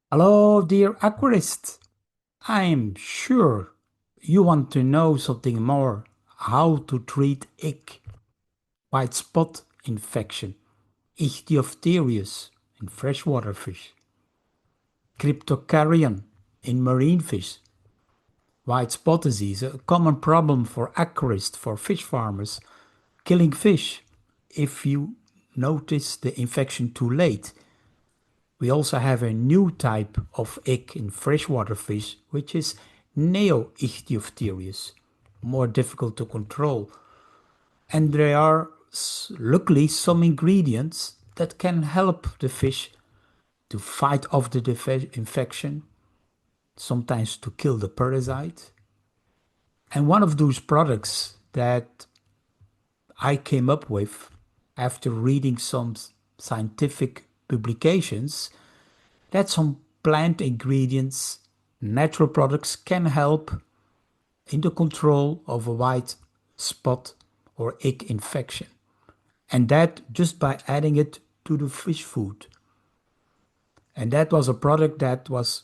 Hello, dear aquarist. I'm sure you want to know something more how to treat ick, white spot infection, Ichthyophthirius in freshwater fish, Cryptocaryon in marine fish, white spot disease, a common problem for aquarists, for fish farmers, killing fish if you notice the infection too late. We also have a new type of ick in freshwater fish, which is Neoichthyophthirius, more difficult to control. And there are luckily some ingredients that can help the fish to fight off the infection, sometimes to kill the parasite. And one of those products that I came up with after reading some scientific publications that some plant ingredients, natural products can help in the control of a white spot or ick infection. And that just by adding it to the fish food. And that was a product that was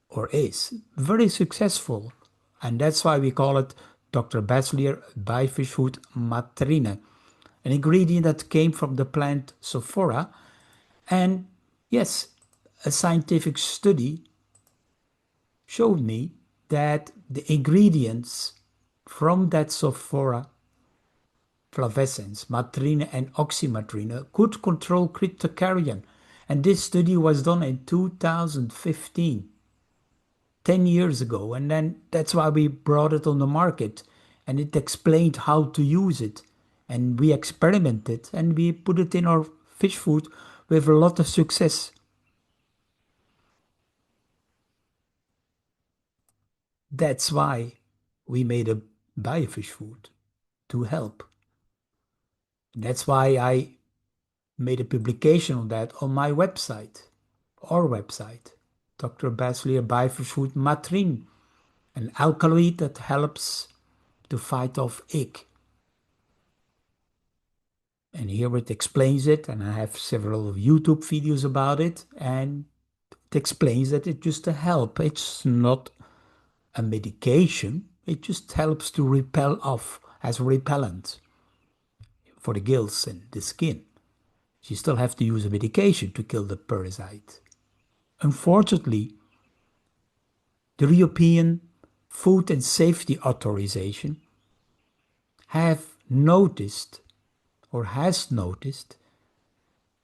or is very successful. And that's why we call it Dr. BASSLEER Biofish Food Matrine, an ingredient that came from the plant Sophora. And yes, a scientific study showed me that the ingredients from that Sophora flavescens, matrine and oxymatrine could control cryptocaryon. And this study was done in 2015, 10 years ago. And then that's why we brought it on the market and it explained how to use it. And we experimented and we put it in our fish food with a lot of success. That's why we made a biofish food to help. That's why I made a publication on that on my website, our website, Dr. BASSLEER Biofish Food Matrine, an alkaloid that helps to fight off ick. And here it explains it, and I have several YouTube videos about it, and it explains that it's just a help. It's not a medication. It just helps to repel off as a repellent for the gills and the skin. You still have to use a medication to kill the parasite. Unfortunately, the European Food and Safety Authorization have noticed or has noticed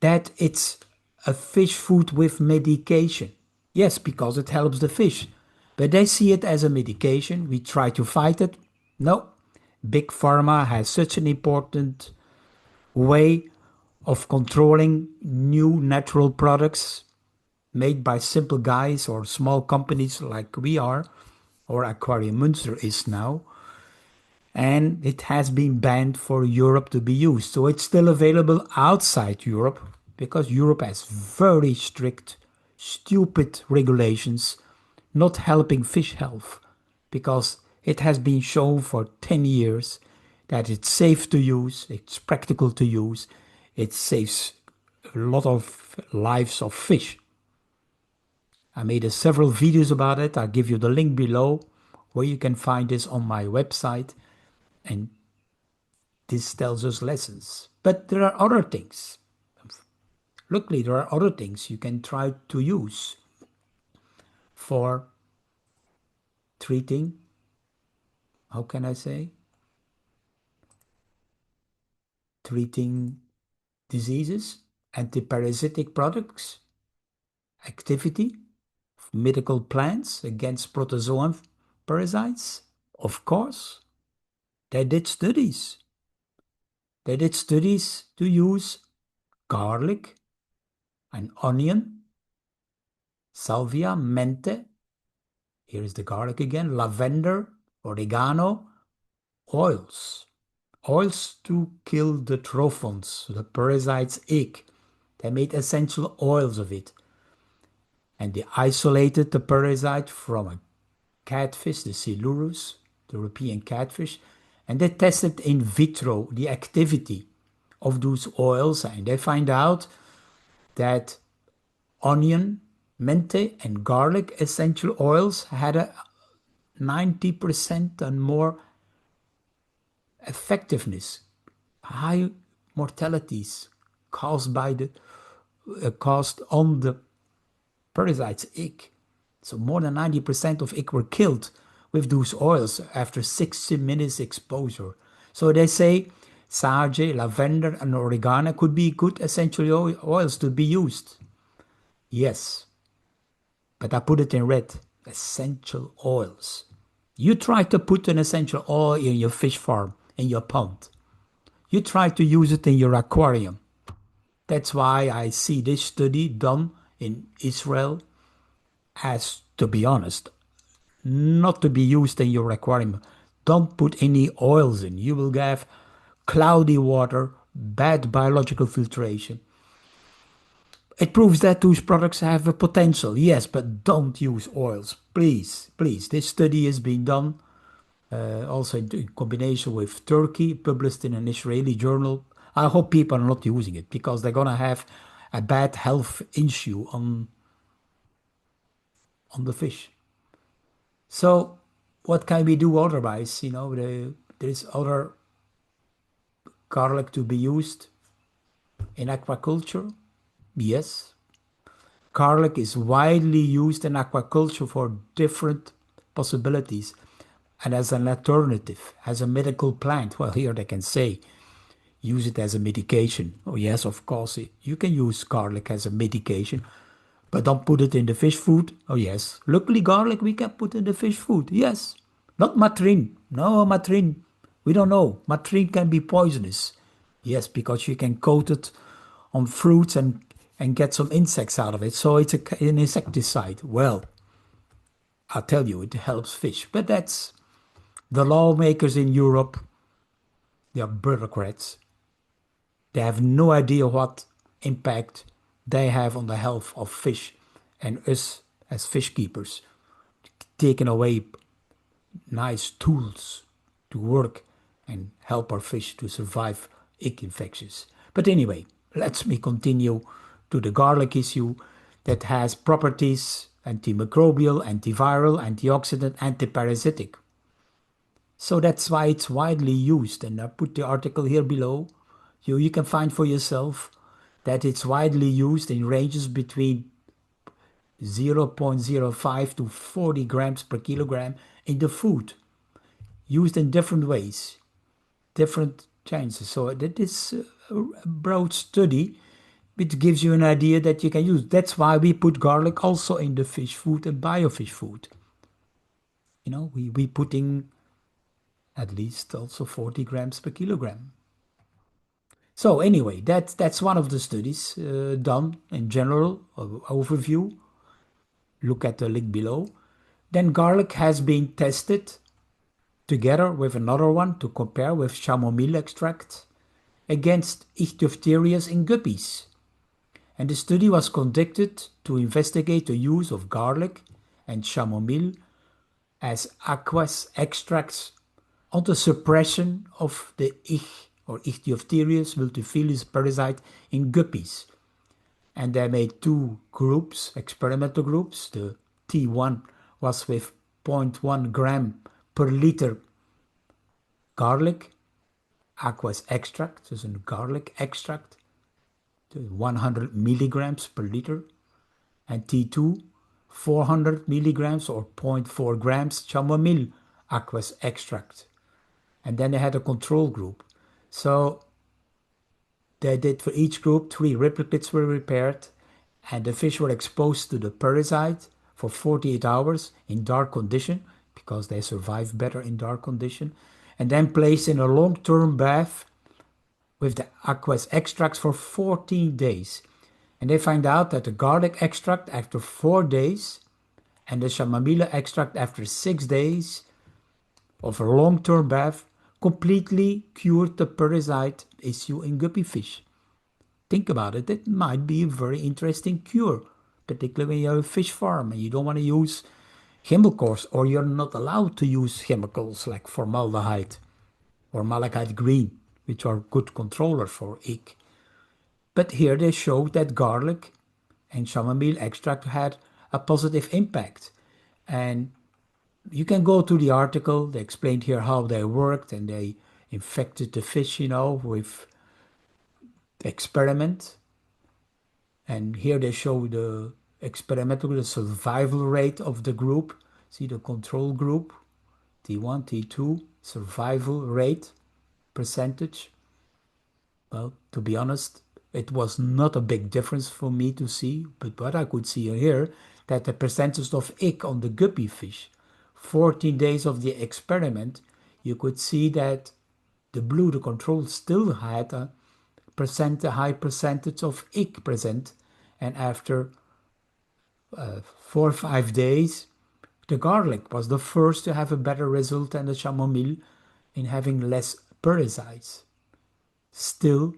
that it's a fish food with medication. Yes, because it helps the fish. But they see it as a medication. We try to fight it. No. Big Pharma has such an important way of controlling new natural products made by simple guys or small companies like we are, or Aquarium Munster is now. And it has been banned for Europe to be used. So it's still available outside Europe because Europe has very strict, stupid regulations not helping fish health because it has been shown for 10 years that it's safe to use, it's practical to use, it saves a lot of lives of fish. I made several videos about it. I'll give you the link below where you can find this on my website. And this tells us lessons. But there are other things. Luckily, there are other things you can try to use for treating, how can I say? Treating diseases, antiparasitic products, activity, medical plants against protozoan parasites. Of course, they did studies. They did studies to use garlic and onion, salvia, menthe. Here is the garlic again, lavender, oregano, oils. Oils to kill the trophons, the parasite's ick. They made essential oils of it. And they isolated the parasite from a catfish, the Silurus, the European catfish, and they tested in vitro the activity of those oils, and they find out that onion Menthe and garlic essential oils had a 90% and more effectiveness, high mortalities caused by the caused on the parasites ick. So more than 90% of ick were killed with those oils after 60 minutes exposure. So they say sage, lavender, and oregano could be good essential oils to be used. Yes, but I put it in red. Essential oils. You try to put an essential oil in your fish farm, in your pond. You try to use it in your aquarium. That's why I see this study done in Israel as, to be honest, not to be used in your aquarium. Don't put any oils in. You will have cloudy water, bad biological filtration. It proves that those products have a potential, yes, but don't use oils. Please, please. This study has been done also in combination with Turkey, published in an Israeli journal. I hope people are not using it because they're going to have a bad health issue on the fish. So what can we do otherwise? There is other garlic to be used in aquaculture. Yes, garlic is widely used in aquaculture for different possibilities and as an alternative, as a medical plant. Well, here they can say use it as a medication. Oh, yes, of course, you can use garlic as a medication, but don't put it in the fish food. Oh, yes. Luckily, garlic we can put in the fish food. Yes. Not matrine. No, matrine. We don't know. Matrine can be poisonous. Yes, because you can coat it on fruits and get some insects out of it. So it's an insecticide. Well, I'll tell you, it helps fish. But that's the lawmakers in Europe. They are bureaucrats. They have no idea what impact they have on the health of fish and us as fish keepers, taking away nice tools to work and help our fish to survive ick infections. But anyway, let's me continue to the garlic issue that has properties antimicrobial, antiviral, antioxidant, antiparasitic. So that's why it's widely used. And I put the article here below. You can find for yourself that it's widely used in ranges between 0.05 to 40 grams per kilogram in the food, used in different ways, different chances. So that is a broad study which gives you an idea that you can use. That's why we put garlic also in the fish food and biofish food. We putting at least also 40 grams per kilogram. So anyway, that's one of the studies done in general overview. Look at the link below. Then garlic has been tested together with another one to compare with chamomile extract against Ichthyophthirius in guppies. And the study was conducted to investigate the use of garlic and chamomile as aqueous extracts on the suppression of the or Ichthyophthirius multifilius parasite in guppies. And they made two groups, experimental groups. The T1 was with 0.1 gram per liter garlic, aqueous extract, so a garlic extract, 100 milligrams per liter. And T2, 400 milligrams or 0.4 grams chamomile aqueous extract. And then they had a control group. So they did for each group, 3 replicates were repaired, and the fish were exposed to the parasite for 48 hours in dark condition, because they survive better in dark condition, and then placed in a long-term bath with the aqueous extracts for 14 days. And they find out that the garlic extract after 4 days and the chamomile extract after 6 days of a long-term bath completely cured the parasite issue in guppy fish. Think about it. It might be a very interesting cure, particularly when you have a fish farm and you don't want to use chemicals, or you're not allowed to use chemicals like formaldehyde or malachite green, which are good controllers for ick. But here they show that garlic and chamomile extract had a positive impact. And you can go to the article. They explained here how they worked, and they infected the fish, with the experiment. And here they show the experimental, the survival rate of the group. See the control group, T1, T2, survival rate, percentage. Well, to be honest, it was not a big difference for me to see, but what I could see here, that the percentage of ick on the guppy fish, 14 days of the experiment, you could see that the blue, the control, still had a high percentage of ick present, and after 4 or 5 days, the garlic was the first to have a better result than the chamomile in having less parasites. Still,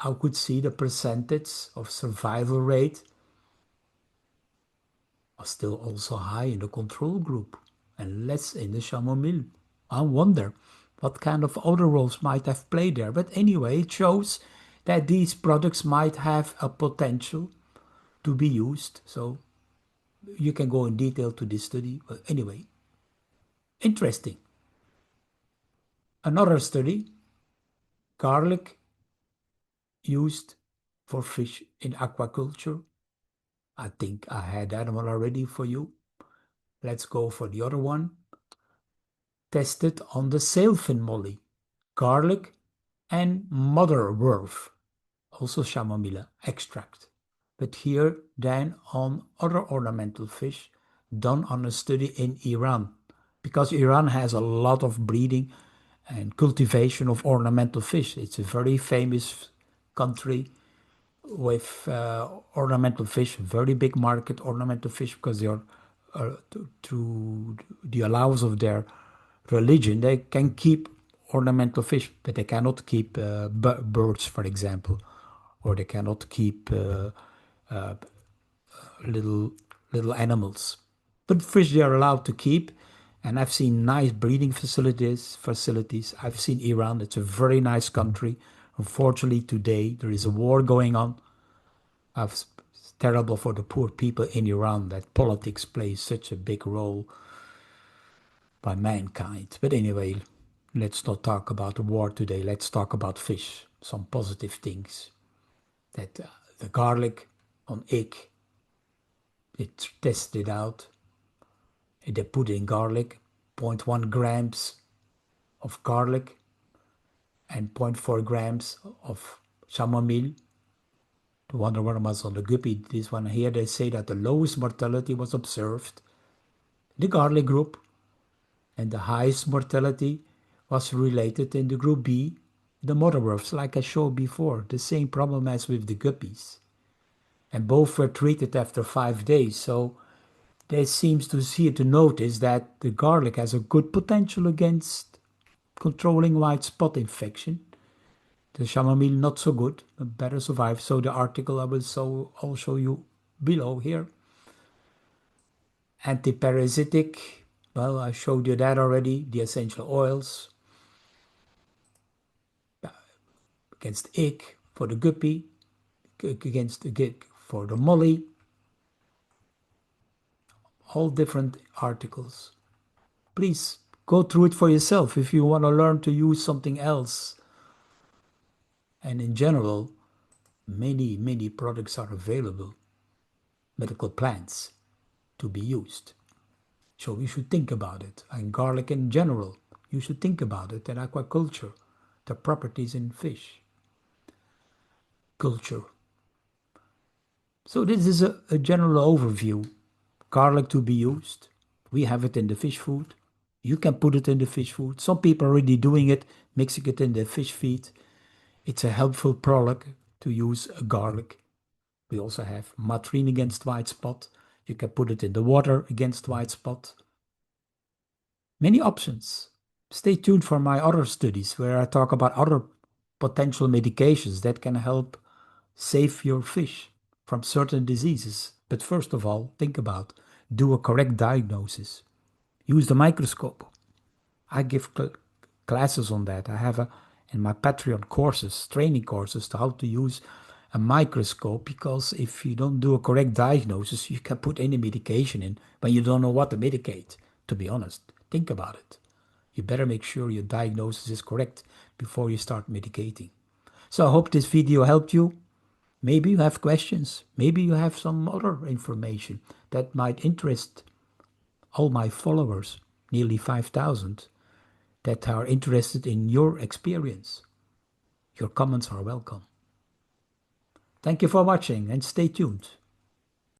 I could see the percentage of survival rate was still also high in the control group and less in the chamomile. I wonder what kind of other roles might have played there. But anyway, it shows that these products might have a potential to be used. So you can go in detail to this study. But anyway, interesting. Another study, garlic used for fish in aquaculture. I think I had that one already for you. Let's go for the other one. Tested on the sailfin molly, garlic and motherwort, also chamomile extract. But here then on other ornamental fish done on a study in Iran, because Iran has a lot of breeding and cultivation of ornamental fish. It's a very famous country with ornamental fish, very big market ornamental fish, because they are through the allowance of their religion, they can keep ornamental fish, but they cannot keep birds, for example, or they cannot keep little animals. But fish they are allowed to keep, and I've seen nice breeding facilities. I've seen Iran. It's a very nice country. Unfortunately, today there is a war going on. It's terrible for the poor people in Iran that politics plays such a big role by mankind. But anyway, let's not talk about the war today. Let's talk about fish. Some positive things. That the garlic on ick, it tested out. They put in garlic, 0.1 grams of garlic and zero point 0.4 grams of chamomile. The one was on the guppy. This one here, they say that the lowest mortality was observed in the garlic group, and the highest mortality was related in the group B, the motherworts, like I showed before, the same problem as with the guppies. And both were treated after 5 days. So there seems to notice that the garlic has a good potential against controlling white spot infection. The chamomile not so good, but better survive. So the article I will I'll show you below here. Antiparasitic, well, I showed you that already. The essential oils against ick for the guppy, against the ick for the molly. All different articles. Please go through it for yourself if you want to learn to use something else. And in general, many products are available, medical plants, to be used. So you should think about it. And garlic in general, you should think about it. And aquaculture, the properties in fish culture. So this is a general overview. Garlic to be used. We have it in the fish food. You can put it in the fish food. Some people are already doing it, mixing it in the fish feed. It's a helpful product to use garlic. We also have matrine against white spot. You can put it in the water against white spot. Many options. Stay tuned for my other studies where I talk about other potential medications that can help save your fish from certain diseases. But first of all, think about do a correct diagnosis. Use the microscope. I give classes on that. I have in my Patreon courses, training courses to how to use a microscope, because if you don't do a correct diagnosis, you can put any medication in when you don't know what to medicate, to be honest. Think about it. You better make sure your diagnosis is correct before you start medicating. So I hope this video helped you. Maybe you have questions. Maybe you have some other information that might interest all my followers, nearly 5,000, that are interested in your experience. Your comments are welcome. Thank you for watching and stay tuned.